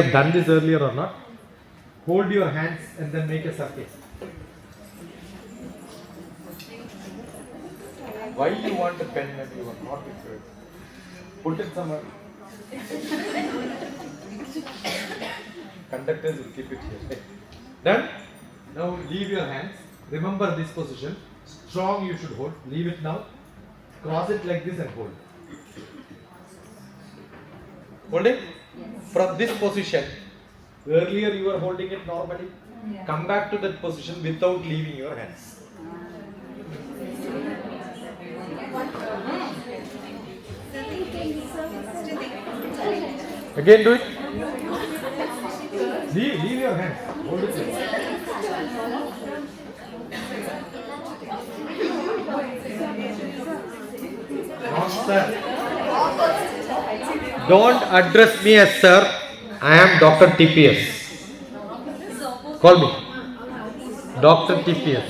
have done this earlier or not? Hold your hands and then make a circle. Why you want a pen and you are not prepared? Put it somewhere. Conductors will keep it here. Done? Now leave your hands. Remember this position. Strong you should hold. Leave it now. Cross it like this and hold. Hold it? Yes. From this position. Earlier you were holding it normally. Yeah. Come back to that position without leaving your hands. Again do it. Leave your hands. Hold it. Not sir. Don't address me as sir. I am DrTPS. Call me. DrTPS.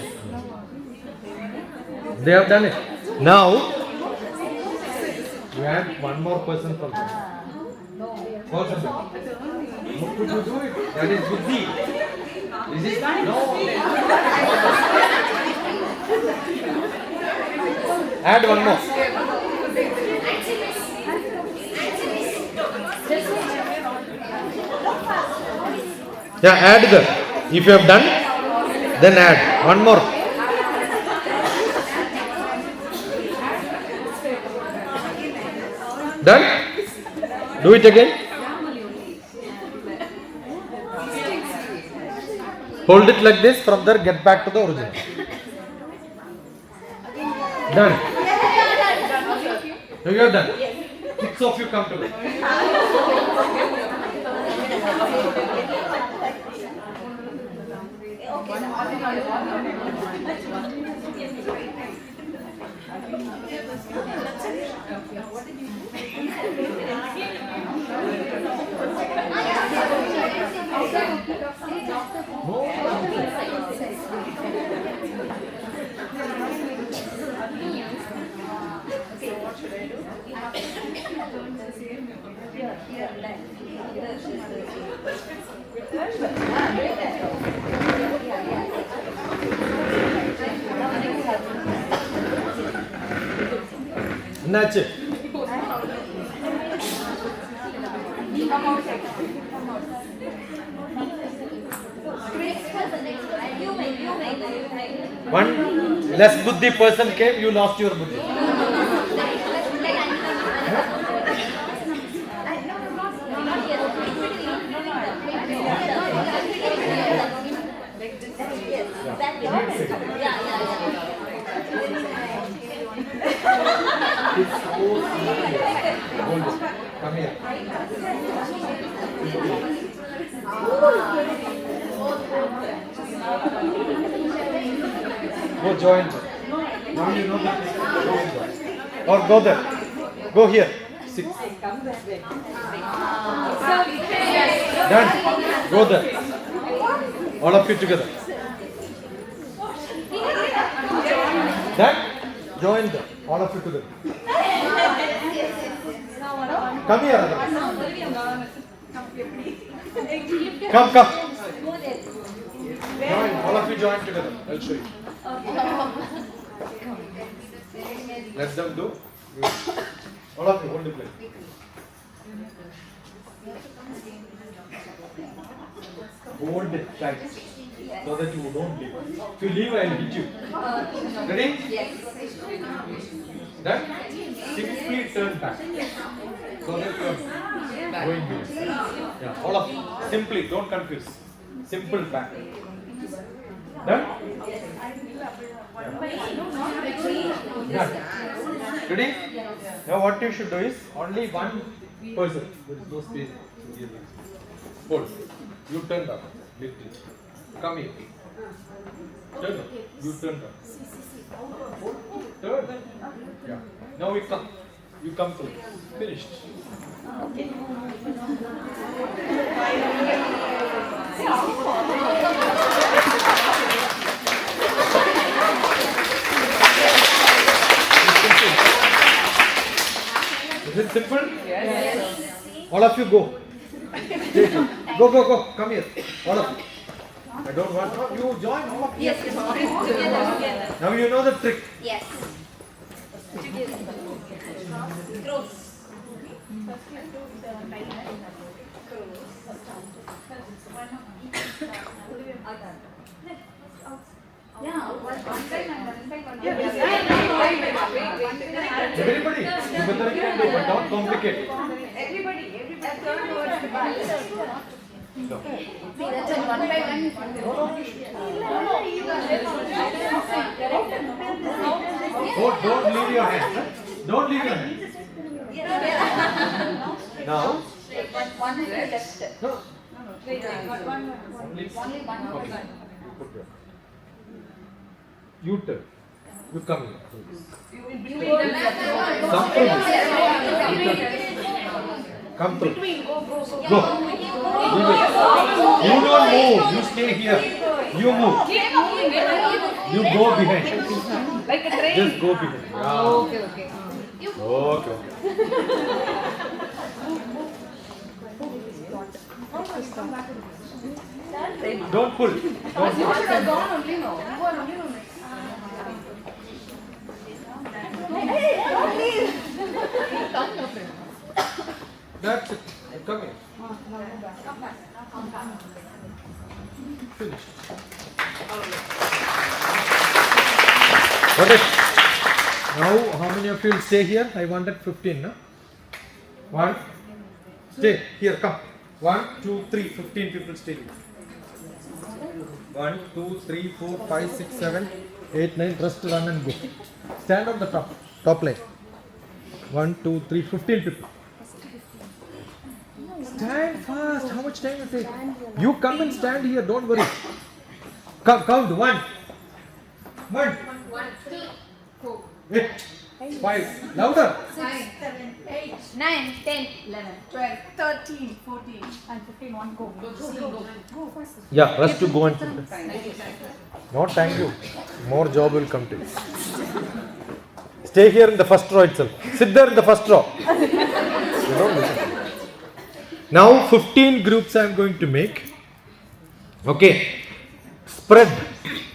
They have done it. Now, you add one more person from there. Call somebody. How could you do it? That is buddhi. Is it? No. Add one more. Yeah, add the. If you have done, then add one more. Done? Do it again. Hold it like this. From there, get back to the original. Done. Now you are done. 6 of you come together. Nache. One less buddhi person came, you lost your buddhi. Come here. Go join. Now you know the or go there. Go here. 6. Done. Go there. All of you together. Done. Join them. All of you together. Come here. Come. Join. All of you join together. I'll show you. Let them do. All of you hold the plate. Hold it tight so that you don't leave. If you leave, I'll hit you. Ready? Yes. Done? Simply turn back so that you are going here. Yeah, all of you. Simply, don't confuse. Simple back. Done? Done. Ready? Now what you should do is only one person. There is no space. Hold. You turn down. Lift it. Come here. Turn down. You turn down. Turn. Yeah. Now we come. You come through. Finished. Okay. Is it simple? Yes. All of you go. Go. Come here. All of you. I don't want you join all of you. Yes, together. Now you know the trick. Yes. Together. Cross. Everybody, together you can do, but don't complicate. Everybody turn towards the back. No. That's one by one. Don't leave your hand. Don't leave your hand. Now. One is left. No. Wait, one. Only Only one. Okay. You turn. You come here. Come through. Go. You don't move. You stay here. You move. You go behind. Like a train. Just go behind. Yeah. Okay. Okay. Don't pull. Don't pull. That's it. Come here. Finish. Okay. Now, how many of you will stay here? I wanted 15, no? 1. Stay here. Come. 1, 2, 3. 15 people stay here. 1, 2, 3, 4, 5, 6, 7, 8, 9. Rest, run and go. Stand on the top line. 1, 2, 3, 15 people. Stand fast. How much time you take? You come and stand here. Don't worry. Count. 1, 1, 2, 4, 8, 5. Louder. 6, 7, 8, 9, 10, 11, 12, 13, 14, and 15. One go. Go first. Yeah, rest to go and sit. No, thank you. More job will come to you. Stay here in the first row itself. Sit there in the first row. You don't listen. Now 15 groups I am going to make. Okay. Spread.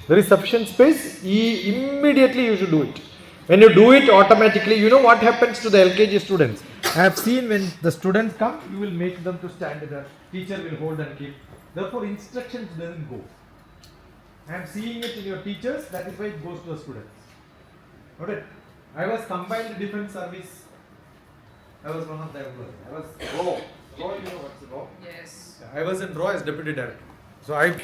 There is sufficient space. Immediately you should do it. When you do it automatically, you know what happens to the LKG students. I have seen when the students come, you will make them to stand there. Teacher will hold and keep. Therefore, instructions doesn't go. I am seeing it in your teachers. That is why it goes to the students. Got it? I was combined defense service. I was one of them. I was RAW. RAW, you know what's RAW? Yes. I was in RAW as deputy director. So I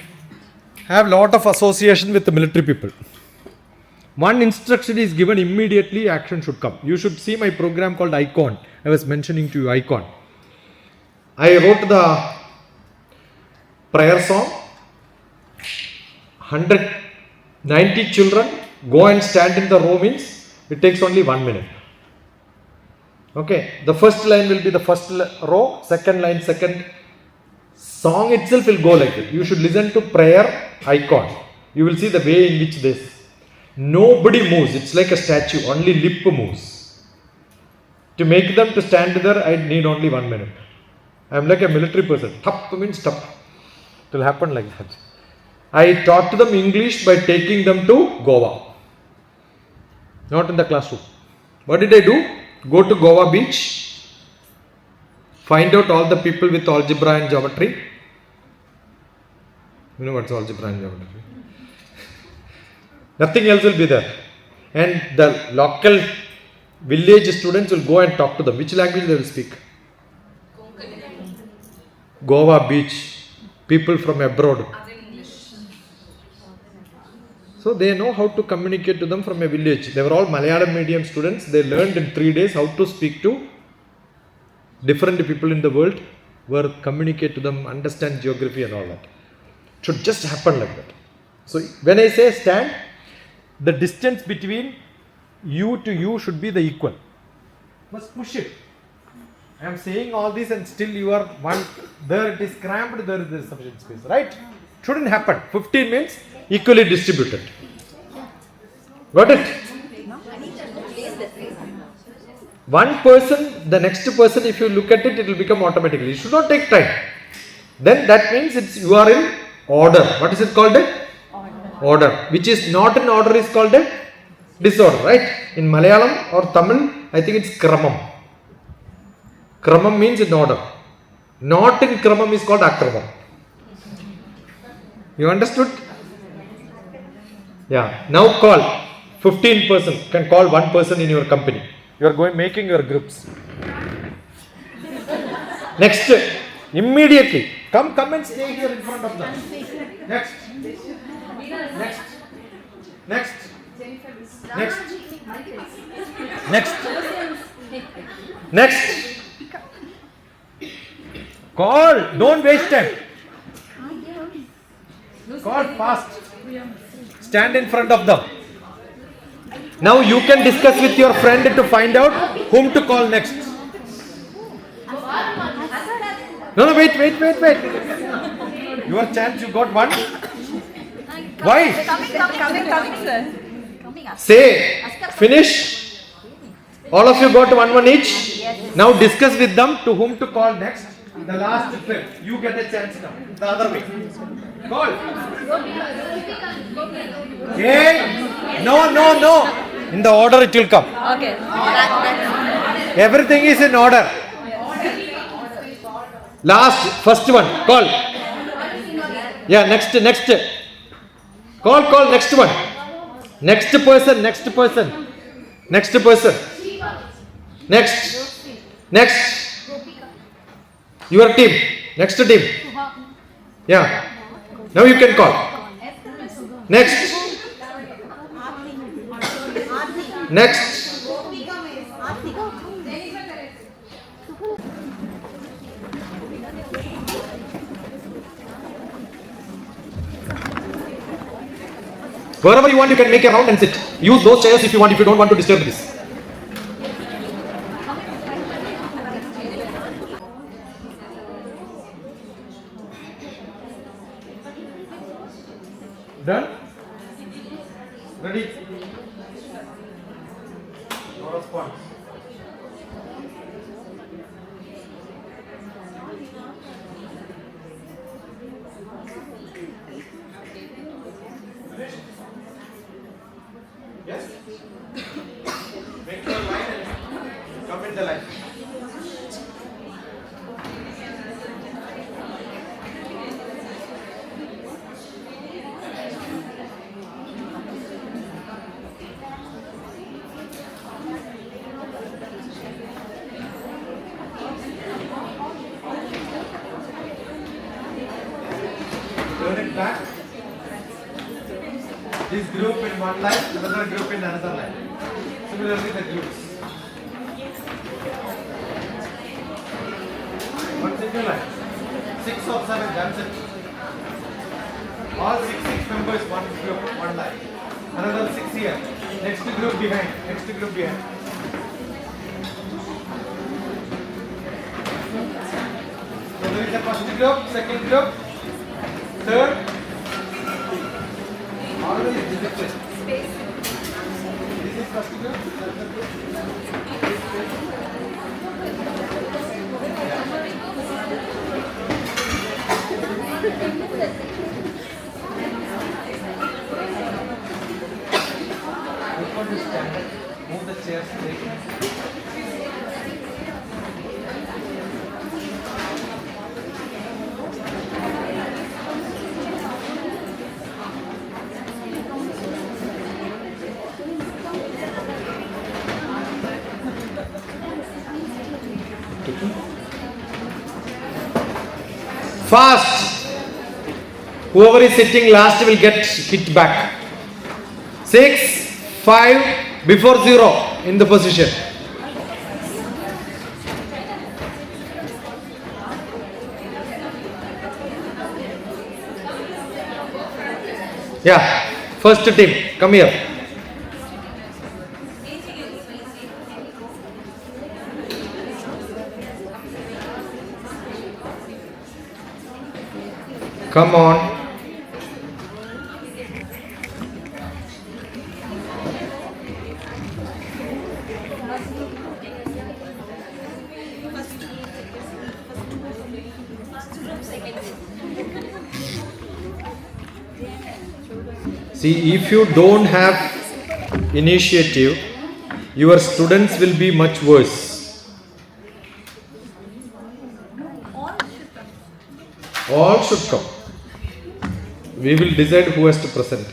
have lot of association with the military people. One instruction is given, immediately action should come. You should see my program called ICON. I was mentioning to you ICON. I wrote the prayer song. 190 children go and stand in the row means it takes only 1 minute. Okay, the first line will be the first row, second line, second. Song itself will go like that. You should listen to prayer icon. You will see the way in which this. Nobody moves. It's like a statue. Only lip moves. To make them to stand there, I need only 1 minute. I am like a military person. Thup means thup. It will happen like that. I taught them English by taking them to Goa. Not in the classroom. What did I do? Go to Goa beach. Find out all the people with algebra and geometry. You know what's algebra and geometry? Nothing else will be there. And the local village students will go and talk to them. Which language they will speak? Goa beach. People from abroad. So they know how to communicate to them from a village. They were all Malayalam medium students. They learned in 3 days how to speak to different people in the world, where communicate to them, understand geography and all that. It should just happen like that. So when I say stand, the distance between you to you should be the equal. Must push it. I am saying all this and still you are one. There it is cramped, there is sufficient space. Right? Shouldn't happen. 15 means equally distributed. Got it? One person, the next person, if you look at it, it will become automatically. It should not take time. then that means you are in order. What is it called? Order. Which is not in order is called a disorder, right? In Malayalam or Tamil, I think it's Kramam. Kramam means in order. Not in Kramam is called Akramam. You understood? Yeah. Now call. 15 person can call one person in your company. You are making your groups. Next, immediately come and stay here in front of them. Next. Call. Don't waste time. Call fast. Stand in front of them. Now you can discuss with your friend to find out whom to call next. No, wait. Your chance, you got one. Why? Coming, sir. Say, finish. All of you got one each. Now discuss with them to whom to call next. The last trip, you get a chance now. The other way. Call. Hey, no. In the order it will come. Okay. Everything is in order. Last, first one, call. Yeah, next. Call, next one. Next person. Next. Your team. Next team. Yeah. Now you can call. Next. Wherever you want, you can make a round and sit. Use those chairs if you want, if you don't want to disturb this. Done? Ready? No response. Yes? Make your line and come in the line. Turn it back. This group in one line, another group in another line. Similarly, the groups. One single line. 6 or 7, that's it. All six members, one group, one line. Another 6 here. Next group behind. So there is the first group, second group, third. Always discipline. This is first group. Look on the standard. Move the chairs straight. Fast. Whoever is sitting last will get hit back. 6, 5, before 0 in the position. Yeah, first team, come here. Come on. First group, second group. See, if you don't have initiative, your students will be much worse. All should come. We will decide who has to present.